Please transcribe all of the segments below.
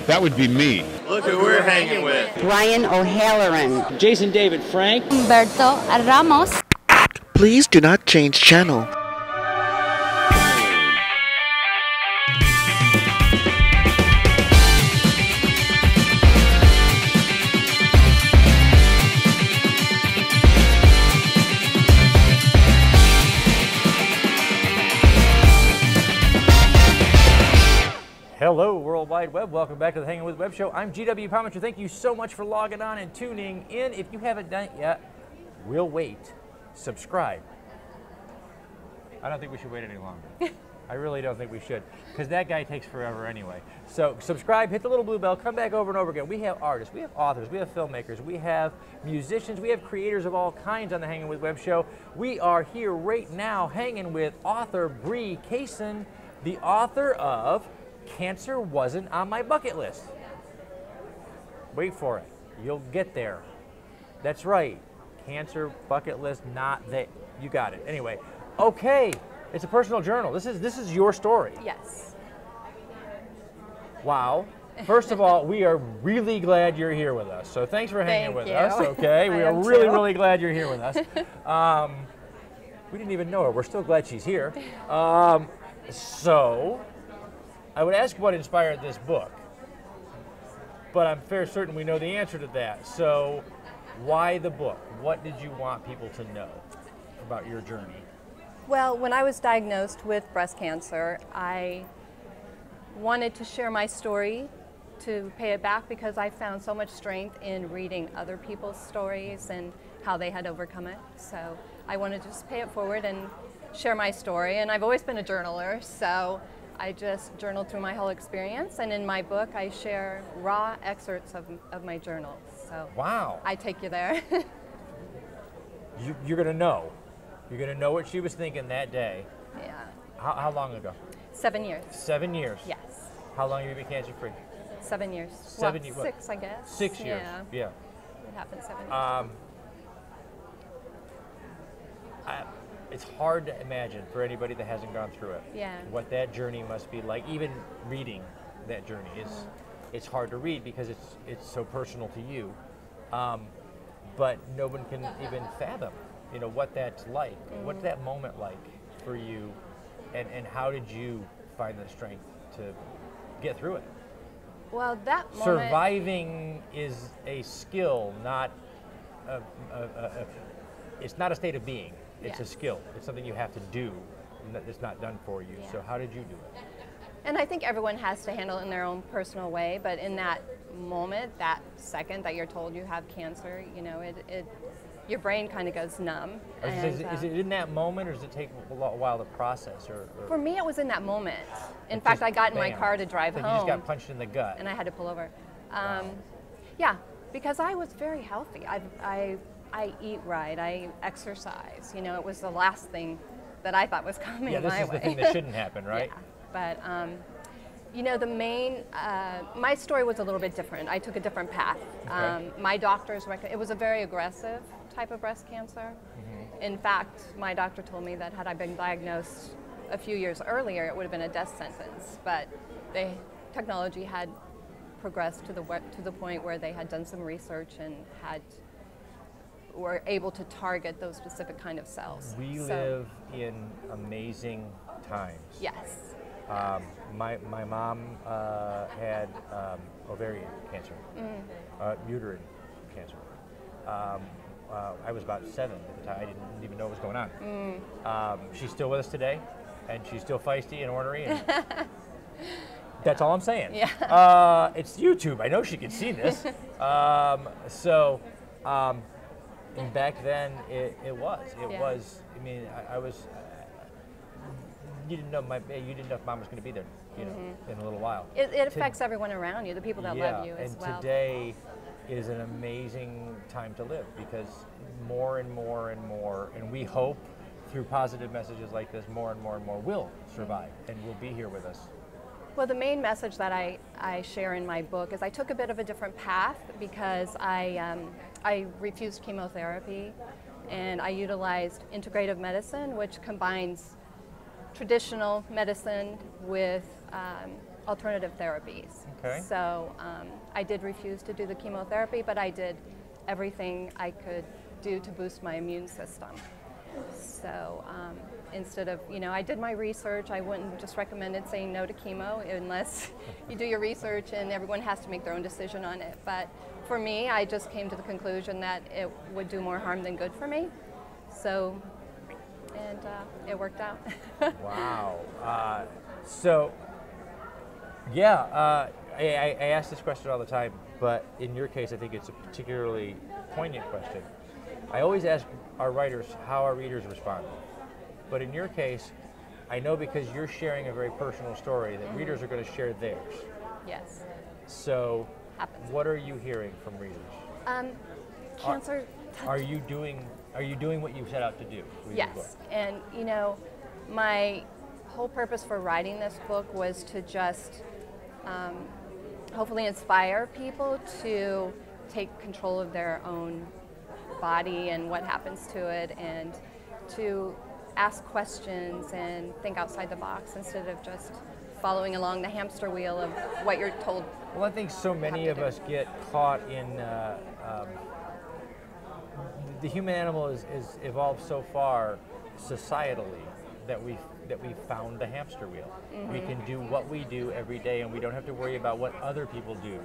That would be me. Look who we're hanging with. Ryan O'Halloran. Jason David Frank. Humberto Ramos. Please do not change channel. Hello, World Wide Web. Welcome back to the Hangin With Web Show. I'm GW Pomichter. Thank you so much for logging on and tuning in. If you haven't done it yet, we'll wait. Subscribe. I don't think we should wait any longer. I really don't think we should, because that guy takes forever anyway. So subscribe, hit the little blue bell, come back over and over again. We have artists, we have authors, we have filmmakers, we have musicians, we have creators of all kinds on the Hangin With Web Show. We are here right now hanging with author Bree Kayson, the author of Cancer Wasn't on My Bucket List. Wait for it. You'll get there. That's right. Cancer bucket list, not that. You got it. Anyway, okay. It's a personal journal. This is your story. Yes. Wow. First of all, we are really glad you're here with us. So thanks for hanging with us. Okay. We are really glad you're here with us. We didn't even know her. We're still glad she's here. So I would ask what inspired this book, but I'm fairly certain we know the answer to that. So why the book? What did you want people to know about your journey? Well, when I was diagnosed with breast cancer, I wanted to share my story to pay it back, because I found so much strength in reading other people's stories and how they had overcome it. So I wanted to just pay it forward and share my story. And I've always been a journaler, so I just journaled through my whole experience, and in my book I share raw excerpts of my journal. So wow. I take you there. You're going to know. You're going to know what she was thinking that day. Yeah. How long ago? 7 years. 7 years? Yes. How long have you been cancer free? 7 years. 7 years. 6, I guess. 6 years. Yeah. It happened 7 years. It's hard to imagine for anybody that hasn't gone through it. Yeah. What that journey must be like. Even reading that journey is, it's hard to read because it's so personal to you. But no one can even fathom, what that's like. What's that moment like for you, and how did you find the strength to get through it? Well, that moment... Surviving is a skill, not it's not a state of being. It's a skill. It's something you have to do. It's not done for you. Yeah. So how did you do it? And I think everyone has to handle it in their own personal way, but in that moment, that second that you're told you have cancer, your brain kind of goes numb. Is it in that moment, or does it take a while to process? Or for me, it was in that moment. In fact, I got in my car to drive home. You just got punched in the gut. And I had to pull over. Wow. Yeah, because I was very healthy. I eat right, I exercise. It was the last thing that I thought was coming my way. Yeah, this is the thing that shouldn't happen, right? Yeah, but the main, my story was a little bit different. I took a different path. Okay. My doctors it was a very aggressive type of breast cancer. In fact, my doctor told me that had I been diagnosed a few years earlier, it would have been a death sentence. But the technology had progressed to the point where they had done some research and were able to target those specific kind of cells. We live in amazing times. Yes. My mom had ovarian cancer, uterine cancer. I was about 7 at the time. I didn't even know what was going on. She's still with us today, and she's still feisty and ornery. And that's all I'm saying. Yeah. It's YouTube. I know she can see this. And back then, it was. I mean, I was. You didn't know if Mom was going to be there, in a little while. It affects everyone around you, the people that love you as well. And today is an amazing time to live, because more and more and more, and we hope through positive messages like this, more and more and more will survive and will be here with us. Well, the main message that I share in my book is I took a bit of a different path, because I refused chemotherapy, and I utilized integrative medicine, which combines traditional medicine with alternative therapies. Okay. So I did refuse to do the chemotherapy, but I did everything I could do to boost my immune system. So instead of, I did my research. I wouldn't just recommend saying no to chemo unless you do your research, and everyone has to make their own decision on it. But for me, I just came to the conclusion that it would do more harm than good for me. So, and it worked out. Wow. I ask this question all the time, but in your case, I think it's a particularly poignant question. I always ask our writers how our readers respond. But in your case, I know because you're sharing a very personal story that readers are going to share theirs. Yes. So, Happens. what are you hearing from readers? Cancer. Are you doing what you set out to do with your book? Yes, and my whole purpose for writing this book was to just hopefully inspire people to take control of their own body and what happens to it, and to ask questions and think outside the box instead of just following along the hamster wheel of what you're told. Well, I think so many of us get caught in the human animal is evolved so far societally that we found the hamster wheel. We can do what we do every day, and we don't have to worry about what other people do.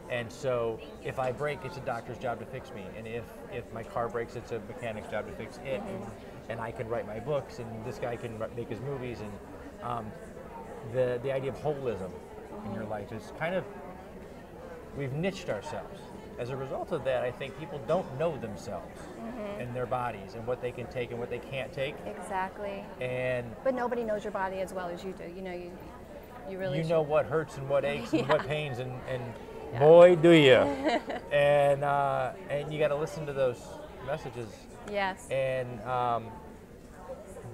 And so if I break, it's a doctor's job to fix me, and if my car breaks, it's a mechanic's job to fix it. And I can write my books, and this guy can make his movies, and the idea of holism in your life is kind of, we've niched ourselves. As a result of that, I think people don't know themselves and their bodies and what they can take and what they can't take. Exactly. And but nobody knows your body as well as you do. You really know what hurts and what aches and what pains, and boy do you. And you got to listen to those messages. Yes. And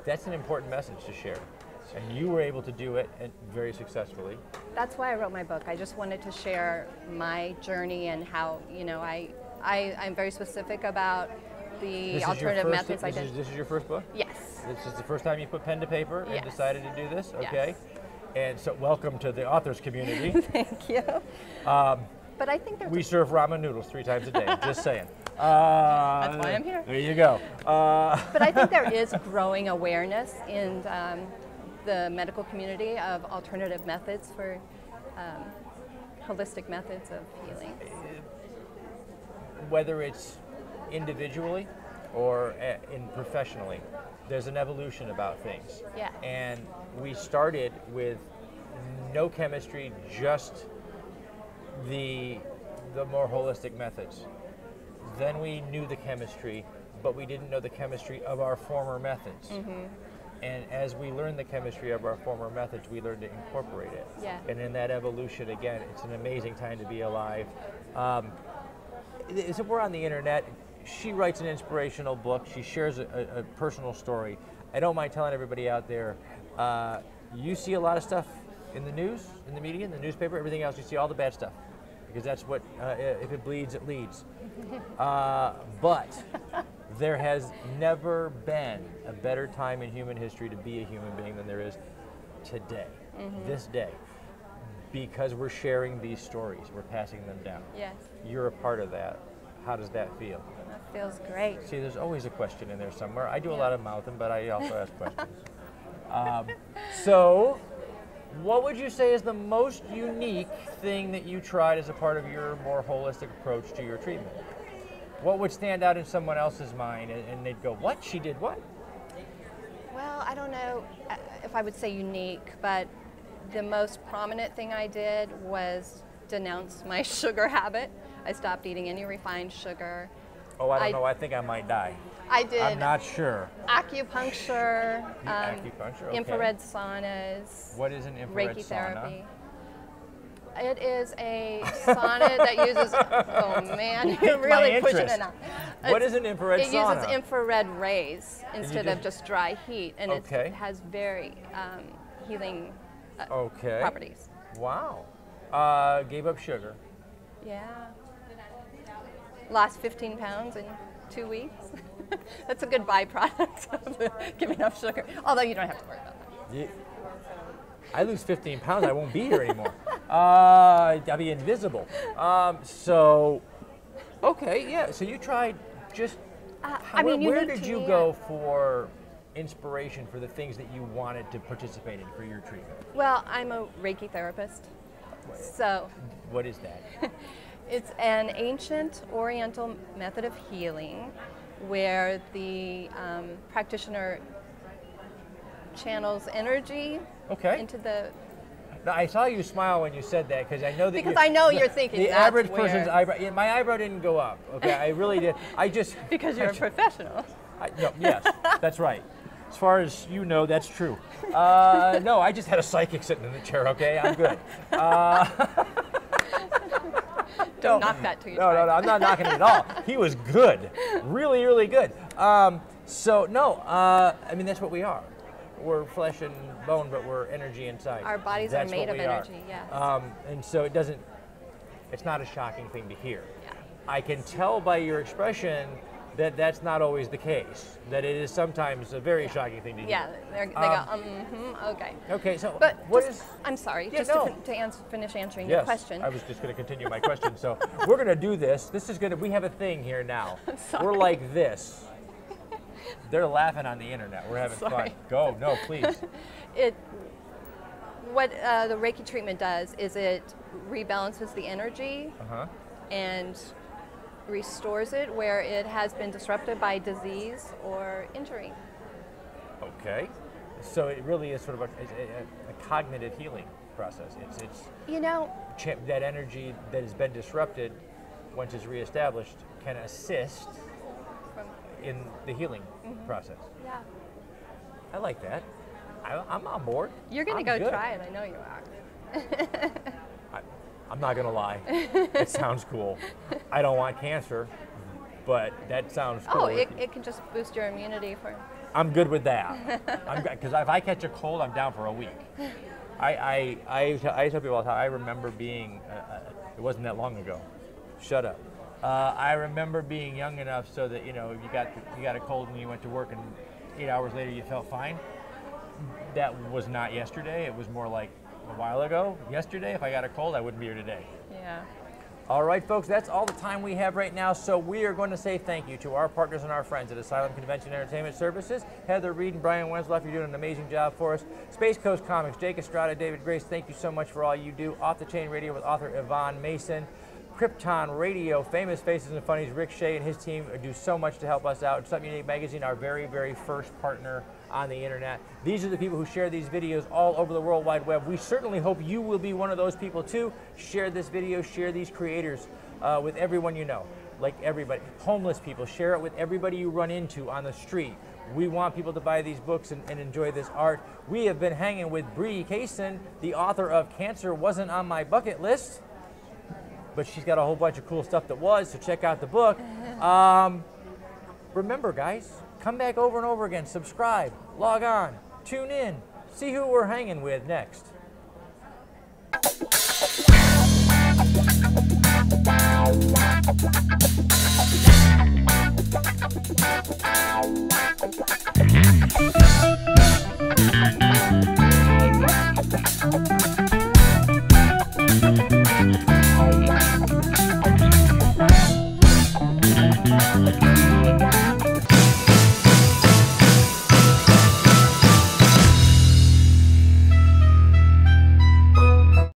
that's an important message to share. And you were able to do it very successfully. That's why I wrote my book. I just wanted to share my journey and how, I'm very specific about the alternative methods I did. This is your first book? Yes. This is the first time you put pen to paper and decided to do this? Okay. Yes. And so welcome to the authors community. Thank you. But I think we serve ramen noodles 3 times a day, just saying. That's why I'm here. There you go. But I think there is growing awareness in the medical community of alternative methods for holistic methods of healing. Whether it's individually or professionally, there's an evolution about things. Yeah. And we started with no chemistry, just the more holistic methods. Then we knew the chemistry, but we didn't know the chemistry of our former methods. And as we learned the chemistry of our former methods, we learned to incorporate it. Yeah. And in that evolution, again, it's an amazing time to be alive. So we're on the internet. She writes an inspirational book. She shares a personal story. I don't mind telling everybody out there, you see a lot of stuff in the news, in the media, in the newspaper, everything else. You see all the bad stuff, because that's what, if it bleeds, it leads. But there has never been a better time in human history to be a human being than there is today, this day, because we're sharing these stories, we're passing them down. Yes. You're a part of that. How does that feel? That feels great. See, there's always a question in there somewhere. I do a lot of mouthing, but I also ask questions. So, what would you say is the most unique thing that you tried as a part of your more holistic approach to your treatment? What would stand out in someone else's mind and they'd go, what? She did what? Well, I don't know if I would say unique, but the most prominent thing I did was denounce my sugar habit. I stopped eating any refined sugar. Oh, I don't know. I think I might die. I did. I'm not sure. Acupuncture, Acupuncture, okay. infrared saunas. What is an infrared Reiki sauna? therapy. It is a sauna that uses, oh man, you're really pushing it now. What is an infrared sauna? It uses infrared rays instead of just dry heat, and it has very healing properties. Wow. Gave up sugar. Yeah. Lost 15 pounds in 2 weeks. That's a good byproduct of giving up sugar, although you don't have to worry about that. I lose 15 pounds, I won't be here anymore. I'll be invisible. So, okay, yeah. So you tried just. Where did you go for inspiration for the things that you wanted to participate in for your treatment? Well, I'm a Reiki therapist. So. What is that? It's an ancient Oriental method of healing where the practitioner channels energy into the. Now, I saw you smile when you said that because I know that. Because I know you're thinking the average person's eyebrow. Yeah, my eyebrow didn't go up. Okay, I really did. I just because you're a professional. No, yes, that's right. As far as you know, that's true. No, I just had a psychic sitting in the chair. Okay, I'm good. Don't knock that till you try. No, I'm not knocking it at all. He was good, really, really good. So no, I mean that's what we are. We're flesh and bone, but we're energy inside. Our bodies are made of energy, yes. And so it's not a shocking thing to hear. Yeah. I can tell by your expression that that's not always the case, that it is sometimes a very shocking thing to hear. Yeah, they go, okay. Okay, so but what I'm sorry, yeah, just to finish answering your question. I was just going to continue my question. So we're going to do this. This is going to, we have a thing here now. I'm sorry. We're like this. They're laughing on the internet. We're having fun. Go, no, please. What the Reiki treatment does is it rebalances the energy and restores it where it has been disrupted by disease or injury. Okay. So it really is sort of a cognitive healing process. It's you know, that energy that has been disrupted, once it's reestablished, can assist in the healing process. Yeah. I like that. I'm on board. You're going to go try it. I know you are. I'm not going to lie. It sounds cool. I don't want cancer, but that sounds cool. Oh, it can just boost your immunity for. I'm good with that. Because if I catch a cold, I'm down for a week. I tell people all the time, I remember being, it wasn't that long ago. Shut up. I remember being young enough so that, you know, you got a cold and you went to work and 8 hours later you felt fine. That was not yesterday. It was more like a while ago. Yesterday, if I got a cold, I wouldn't be here today. Yeah. All right, folks, that's all the time we have right now. So we are going to say thank you to our partners and our friends at Asylum Convention Entertainment Services. Heather Reed and Brian Wensloff, you're doing an amazing job for us. Space Coast Comics, Jake Estrada, David Grace, thank you so much for all you do. Off the Chain Radio with author Yvonne Mason. Krypton Radio, Famous Faces and Funnies, Rick Shea and his team do so much to help us out. Something Unique Magazine, our very, very first partner on the internet. These are the people who share these videos all over the World Wide Web. We certainly hope you will be one of those people too. Share this video, share these creators with everyone you know, like everybody. Homeless people, share it with everybody you run into on the street. We want people to buy these books and enjoy this art. We have been hanging with Bree Kayson, the author of Cancer Wasn't on My Bucket List, but she's got a whole bunch of cool stuff that was, so check out the book. Remember, guys, come back over and over again, subscribe, log on, tune in, see who we're hanging with next.